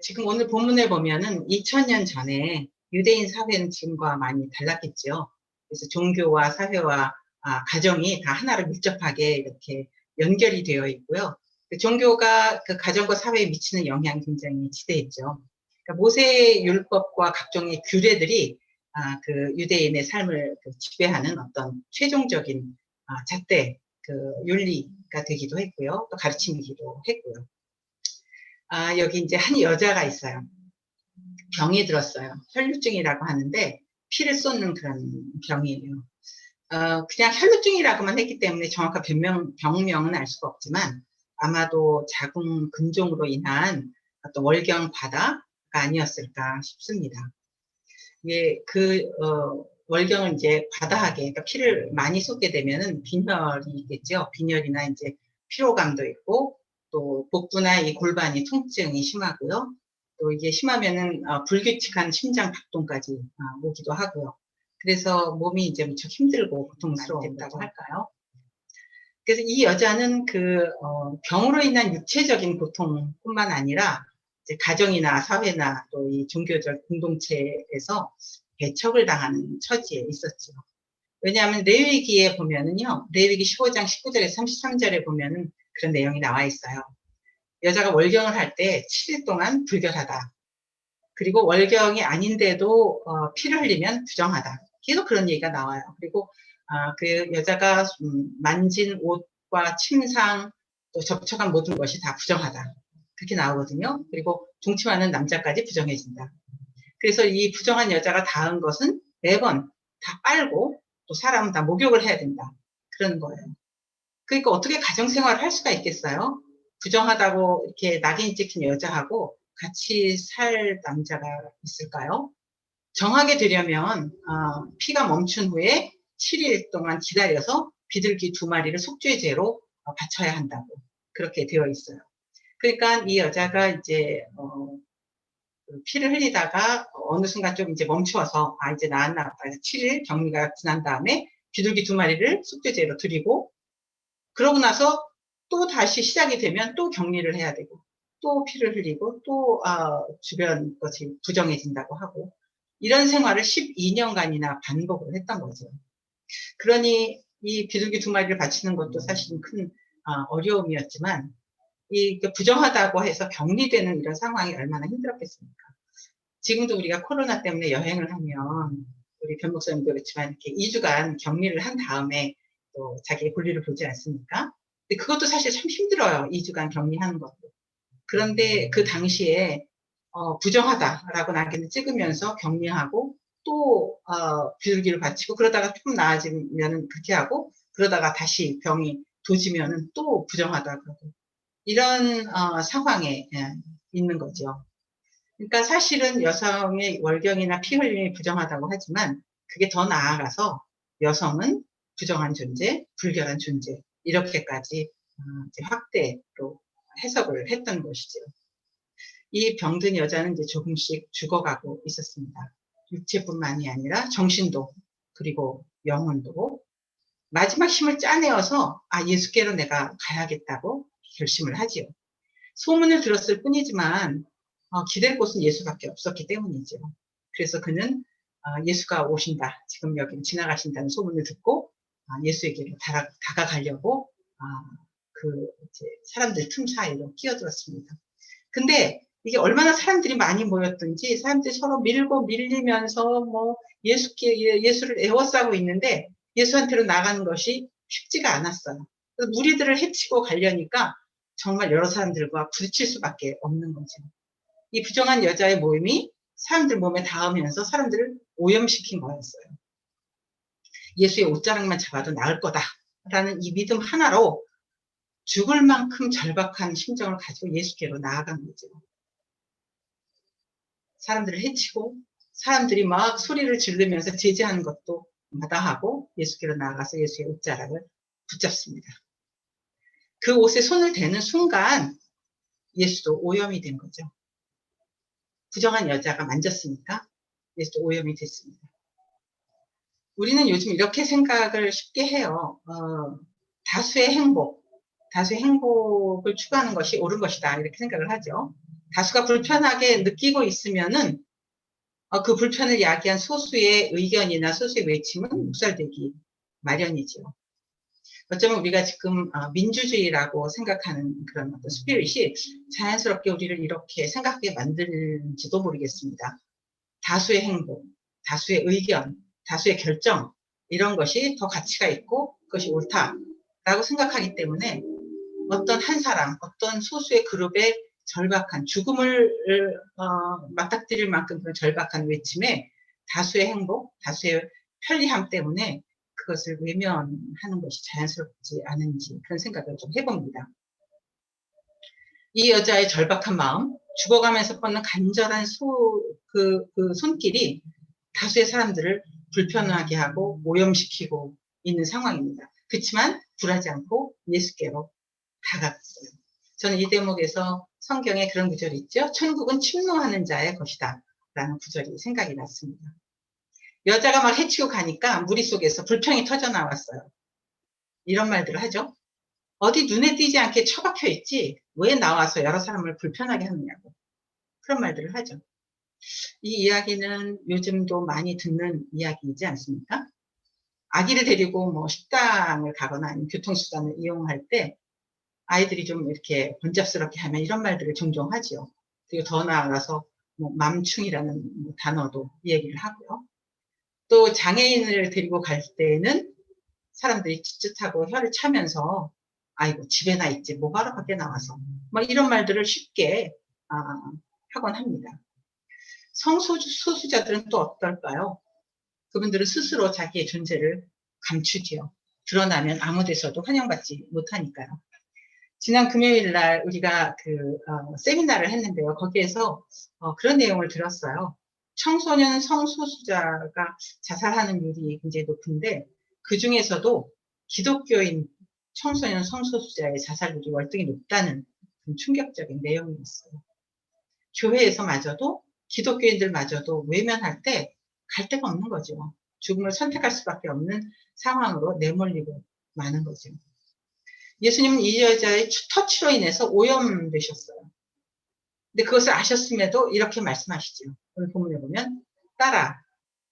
지금 오늘 본문을 보면은 2000년 전에 유대인 사회는 지금과 많이 달랐겠죠. 그래서 종교와 사회와 가정이 다 하나로 밀접하게 이렇게 연결이 되어 있고요. 종교가 그 가정과 사회에 미치는 영향이 굉장히 지대했죠. 그러니까 모세의 율법과 각종의 규례들이 그 유대인의 삶을 지배하는 어떤 최종적인 잣대 그 윤리가 되기도 했고요. 또 가르침이기도 했고요. 여기 이제 한 여자가 있어요. 병이 들었어요. 혈루증이라고 하는데 피를 쏟는 그런 병이에요. 그냥 혈루증이라고만 했기 때문에 정확한 병명은 알 수가 없지만 아마도 자궁 근종으로 인한 어떤 월경 과다가 아니었을까 싶습니다. 예, 월경을 이제 과다하게, 그러니까 피를 많이 쏟게 되면은 빈혈이겠죠. 빈혈이나 이제 피로감도 있고, 또 복부나 이 골반이 통증이 심하고요. 또 이게 심하면은 불규칙한 심장 박동까지 오기도 하고요. 그래서 몸이 이제 무척 힘들고 고통스러웠다고 할까요? 그래서 이 여자는 병으로 인한 육체적인 고통뿐만 아니라 이제 가정이나 사회나 또 이 종교적 공동체에서 배척을 당하는 처지에 있었죠. 왜냐하면 레위기에 보면은요, 레위기 15장 19절에서 33절에 보면은 그런 내용이 나와 있어요. 여자가 월경을 할 때 7일 동안 불결하다. 그리고 월경이 아닌데도 피를 흘리면 부정하다. 계속 그런 얘기가 나와요. 그리고 그 여자가 만진 옷과 침상 또 접촉한 모든 것이 다 부정하다. 그렇게 나오거든요. 그리고 동침하는 남자까지 부정해진다. 그래서 이 부정한 여자가 닿은 것은 매번 다 빨고 또 사람은 다 목욕을 해야 된다. 그런 거예요. 그러니까 어떻게 가정생활을 할 수가 있겠어요? 부정하다고 이렇게 낙인 찍힌 여자하고 같이 살 남자가 있을까요? 정하게 되려면 피가 멈춘 후에 7일 동안 기다려서 비둘기 2마리를 속죄제로 바쳐야 한다고 그렇게 되어 있어요. 그러니까 이 여자가 이제 피를 흘리다가 어느 순간 좀 이제 멈추어서 이제 나았나 보다. 7일 격리가 지난 다음에 비둘기 2마리를 속죄제로 드리고 그러고 나서 또 다시 시작이 되면 또 격리를 해야 되고 또 피를 흘리고 또 주변 것이 부정해진다고 하고 이런 생활을 12년간이나 반복을 했던 거죠. 그러니 이 비둘기 2마리를 바치는 것도 사실은 큰 어려움이었지만 이 부정하다고 해서 격리되는 이런 상황이 얼마나 힘들었겠습니까? 지금도 우리가 코로나 때문에 여행을 하면 우리 변 목사님도 그렇지만 이렇게 2주간 격리를 한 다음에 또 자기의 볼일을 보지 않습니까? 근데 그것도 사실 참 힘들어요. 2주간 격리하는 것도. 그런데 그 당시에 부정하다라고 낙인을 찍으면서 격리하고 또 비둘기를 바치고 그러다가 조금 나아지면 그렇게 하고 그러다가 다시 병이 도지면은 또 부정하다 그러고 이런 상황에 있는 거죠. 그러니까 사실은 여성의 월경이나 피 흘림이 부정하다고 하지만 그게 더 나아가서 여성은 부정한 존재, 불결한 존재 이렇게까지 이제 확대로 해석을 했던 것이죠. 이 병든 여자는 이제 조금씩 죽어가고 있었습니다. 육체뿐만이 아니라 정신도 그리고 영혼도 마지막 힘을 짜내어서 예수께로 내가 가야겠다고 결심을 하지요. 소문을 들었을 뿐이지만 기댈 곳은 예수밖에 없었기 때문이죠. 그래서 그는 예수가 오신다, 지금 여기 지나가신다는 소문을 듣고 예수에게로 다가가려고 이제 사람들 틈 사이로 끼어들었습니다. 근데 이게 얼마나 사람들이 많이 모였든지 사람들이 서로 밀고 밀리면서 예수를 에워싸고 있는데 예수한테로 나가는 것이 쉽지가 않았어요. 그래서 무리들을 해치고 가려니까 정말 여러 사람들과 부딪힐 수밖에 없는 거죠. 이 부정한 여자의 모임이 사람들 몸에 닿으면서 사람들을 오염시킨 거였어요. 예수의 옷자락만 잡아도 나을 거다라는 이 믿음 하나로 죽을 만큼 절박한 심정을 가지고 예수께로 나아간 거죠. 사람들을 해치고 사람들이 막 소리를 지르면서 제지하는 것도 마다하고 예수께로 나아가서 예수의 옷자락을 붙잡습니다. 그 옷에 손을 대는 순간 예수도 오염이 된 거죠. 부정한 여자가 만졌으니까 예수도 오염이 됐습니다. 우리는 요즘 이렇게 생각을 쉽게 해요. 다수의 행복을 추구하는 것이 옳은 것이다 이렇게 생각을 하죠. 다수가 불편하게 느끼고 있으면은 그 불편을 야기한 소수의 의견이나 소수의 외침은 묵살되기 마련이죠. 어쩌면 우리가 지금 민주주의라고 생각하는 그런 어떤 스피릿이 자연스럽게 우리를 이렇게 생각하게 만들지도 모르겠습니다. 다수의 행복, 다수의 의견, 다수의 결정 이런 것이 더 가치가 있고 그것이 옳다라고 생각하기 때문에 어떤 한 사람, 어떤 소수의 그룹의 절박한 죽음을 맞닥뜨릴 만큼 그런 절박한 외침에 다수의 행복, 다수의 편리함 때문에 그것을 외면하는 것이 자연스럽지 않은지 그런 생각을 좀 해봅니다. 이 여자의 절박한 마음, 죽어가면서 뻗는 간절한 그 손길이 다수의 사람들을 불편하게 하고 오염시키고 있는 상황입니다. 그렇지만 굴하지 않고 예수께로 다가갔어요. 저는 이 대목에서 성경에 그런 구절이 있죠. 천국은 침노하는 자의 것이다 라는 구절이 생각이 났습니다. 여자가 막 해치고 가니까 무리 속에서 불평이 터져 나왔어요. 이런 말들을 하죠. 어디 눈에 띄지 않게 처박혀 있지 왜 나와서 여러 사람을 불편하게 하느냐고 그런 말들을 하죠. 이 이야기는 요즘도 많이 듣는 이야기이지 않습니까? 아기를 데리고 뭐 식당을 가거나 아니면 교통수단을 이용할 때 아이들이 좀 이렇게 번잡스럽게 하면 이런 말들을 종종 하죠. 그리고 더 나아가서 뭐 맘충이라는 단어도 얘기를 하고요. 또 장애인을 데리고 갈 때는 사람들이 찌릿하고 혀를 차면서 아이고 집에나 있지 뭐하러 밖에 나와서 뭐 이런 말들을 쉽게 하곤 합니다. 성소수자들은 또 어떨까요? 그분들은 스스로 자기의 존재를 감추지요. 드러나면 아무 데서도 환영받지 못하니까요. 지난 금요일 날 우리가 세미나를 했는데요. 거기에서 그런 내용을 들었어요. 청소년 성소수자가 자살하는 율이 굉장히 높은데 그 중에서도 기독교인 청소년 성소수자의 자살률이 월등히 높다는 충격적인 내용이었어요. 교회에서마저도 기독교인들마저도 외면할 때 갈 데가 없는 거죠. 죽음을 선택할 수밖에 없는 상황으로 내몰리고 마는 거죠. 예수님은 이 여자의 터치로 인해서 오염되셨어요. 근데 그것을 아셨음에도 이렇게 말씀하시죠. 오늘 본문에 보면 딸아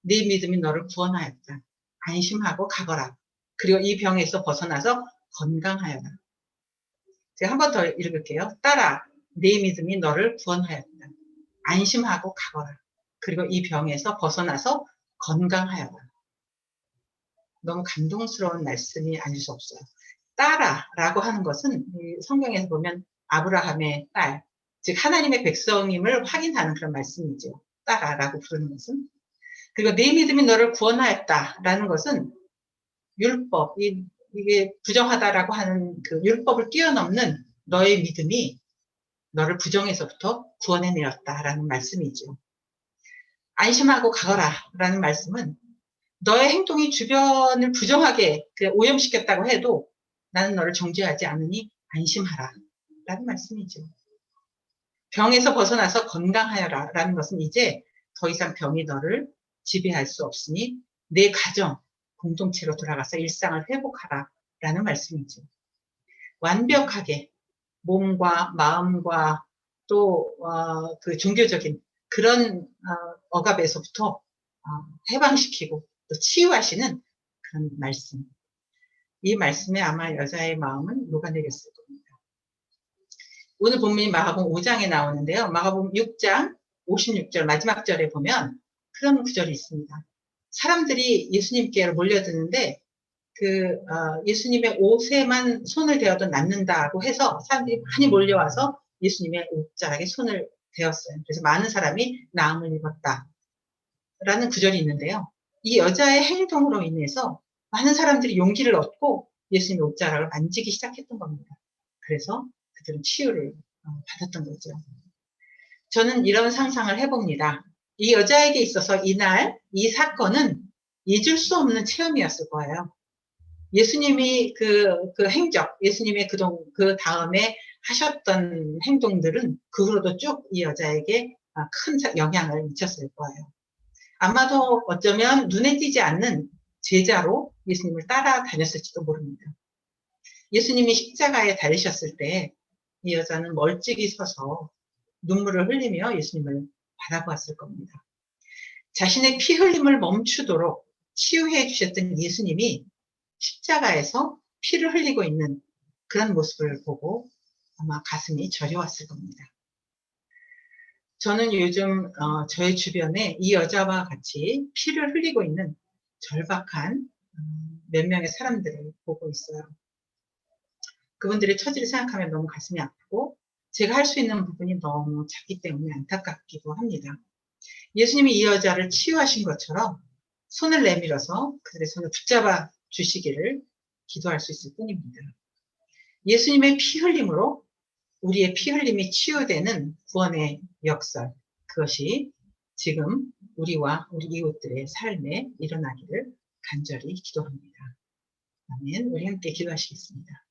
네 믿음이 너를 구원하였다. 안심하고 가거라. 그리고 이 병에서 벗어나서 건강하여라. 제가 한 번 더 읽을게요. 딸아 네 믿음이 너를 구원하였다. 안심하고 가거라. 그리고 이 병에서 벗어나서 건강하여라. 너무 감동스러운 말씀이 아닐 수 없어요. 딸아라고 하는 것은 성경에서 보면 아브라함의 딸, 즉 하나님의 백성임을 확인하는 그런 말씀이죠. 딸아라고 부르는 것은. 그리고 네 믿음이 너를 구원하였다라는 것은 율법, 이게 부정하다라고 하는 그 율법을 뛰어넘는 너의 믿음이 너를 부정에서부터 구원해내었다라는 말씀이죠. 안심하고 가거라라는 말씀은 너의 행동이 주변을 부정하게 오염시켰다고 해도 나는 너를 정죄하지 않으니 안심하라 라는 말씀이죠. 병에서 벗어나서 건강하여라 라는 것은 이제 더 이상 병이 너를 지배할 수 없으니 내 가정, 공동체로 돌아가서 일상을 회복하라 라는 말씀이죠. 완벽하게 몸과 마음과 또 그 종교적인 그런 억압에서부터 해방시키고 또 치유하시는 그런 말씀. 이 말씀에 아마 여자의 마음은 녹아내렸을 겁니다. 오늘 본문이 마가복음 5장에 나오는데요. 마가복음 6장 56절 마지막 절에 보면 그런 구절이 있습니다. 사람들이 예수님께로 몰려드는데 예수님의 옷에만 손을 대어도 낫는다고 해서 사람들이 많이 몰려와서 예수님의 옷자락에 손을 대었어요. 그래서 많은 사람이 나음을 입었다. 라는 구절이 있는데요. 이 여자의 행동으로 인해서 많은 사람들이 용기를 얻고 예수님의 옷자락을 만지기 시작했던 겁니다. 그래서 그들은 치유를 받았던 거죠. 저는 이런 상상을 해봅니다. 이 여자에게 있어서 이날 이 사건은 잊을 수 없는 체험이었을 거예요. 예수님이 그 행적, 예수님의 그 다음에 하셨던 행동들은 그 후로도 쭉 이 여자에게 큰 영향을 미쳤을 거예요. 아마도 어쩌면 눈에 띄지 않는 제자로 예수님을 따라다녔을지도 모릅니다. 예수님이 십자가에 달리셨을 때 이 여자는 멀찍이 서서 눈물을 흘리며 예수님을 바라보았을 겁니다. 자신의 피 흘림을 멈추도록 치유해 주셨던 예수님이 십자가에서 피를 흘리고 있는 그런 모습을 보고 아마 가슴이 저려왔을 겁니다. 저는 요즘 저의 주변에 이 여자와 같이 피를 흘리고 있는 절박한 몇 명의 사람들을 보고 있어요. 그분들의 처지를 생각하면 너무 가슴이 아프고 제가 할 수 있는 부분이 너무 작기 때문에 안타깝기도 합니다. 예수님이 이 여자를 치유하신 것처럼 손을 내밀어서 그들의 손을 붙잡아 주시기를 기도할 수 있을 뿐입니다. 예수님의 피 흘림으로 우리의 피 흘림이 치유되는 구원의 역설, 그것이 지금 우리와 우리 이웃들의 삶에 일어나기를 간절히 기도합니다. 아멘. 우리 함께 기도하시겠습니다.